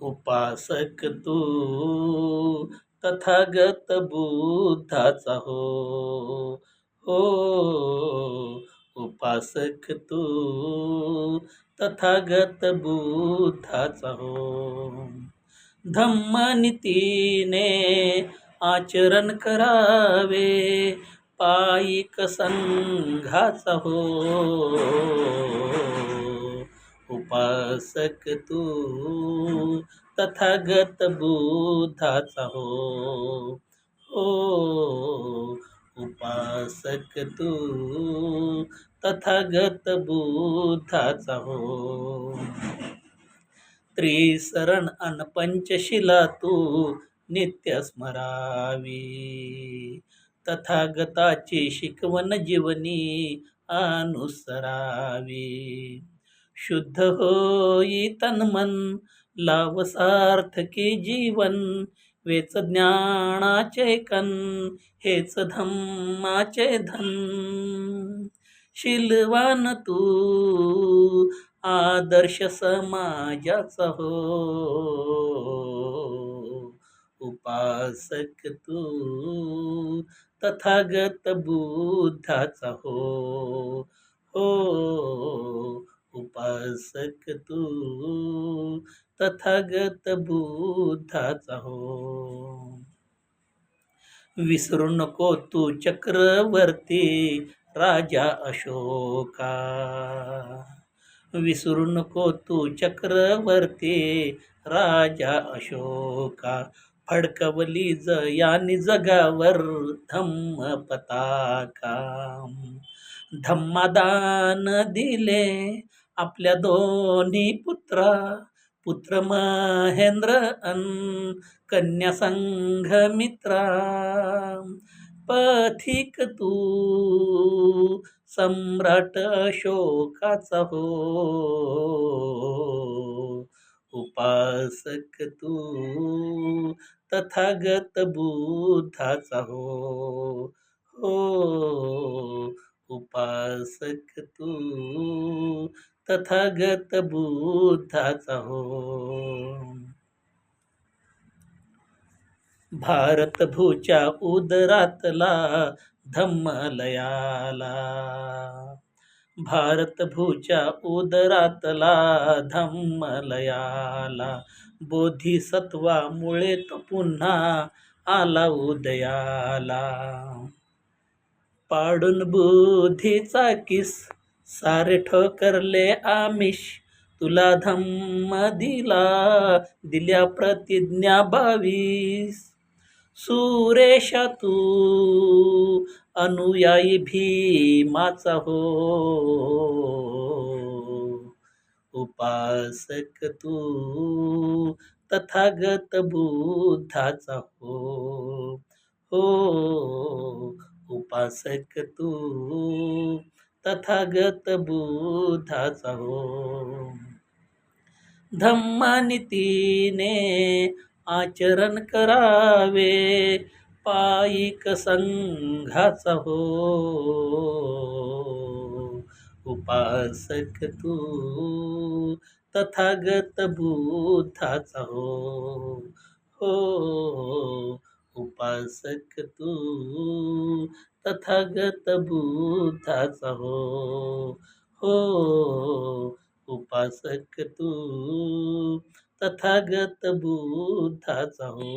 उपासक तू तथागत बुद्धाचा हो. हो, उपासक तू तथागत बुद्धाचा हो. धम्मनीतीने आचरण करावे, पायिक संघाचा हो. उपासक तू तथागत बुद्धाचा हो. हो, उपासक तू तथागत बुद्धाचा हो. त्रिसरण अन पंचशिला तू नित्य स्मरावी, तथागताची शिकवण जीवनी अनुसरावी. शुद्ध होई तन मन, लाव सार्थकी जीवन, वेच ज्ञानाचे कण, हेच धम्माचे धन. शीलवान तू आदर्श समाजाचा हो. उपासक तू तथागत बुद्धाचा हो. हो, उपासक तू तथागत बुद्धाचा हो. विसरू नको तू चक्रवर्ती राजा अशोका, विसरू नको तू चक्रवर्ती राजा अशोका. फडकवली यानी जगावर धम्म पताका, धम्मदान दिले आपल्या दोन्ही पुत्रा, पुत्र महेंद्र अन कन्या संघमित्रा. पथिक तू सम्राट अशोकाचा हो. उपासक तू तथागत बुद्धाचा हो. हो, उपासक तू तथागत बुद्धाचा हो. भारत भूच्या उदरातला धम्मलयाला, भारत भूच्या उदरातला धम्मलयाला. बोधिसत्वामुळे तो पुन्हा आला उदयाला. पाडून बुद्धीचा किस, सारे ठोकरले आमिष, तुला धम्म दिल्या प्रतिज्ञा 22. सुरेशा तू अनुयायी भीमाचा हो. उपासक तू तथागत बुद्धाचा हो. हो, उपासक तू तथागत बुद्धाचा हो. धम्मनीतीने आचरण करावे, पायिक संघाचा हो. उपासक तू तथागत बुद्धाचा हो. हो, उपासक तू तथागत बुद्धाचा हो. हो, उपासक तू तथागत बुद्धाचा हो.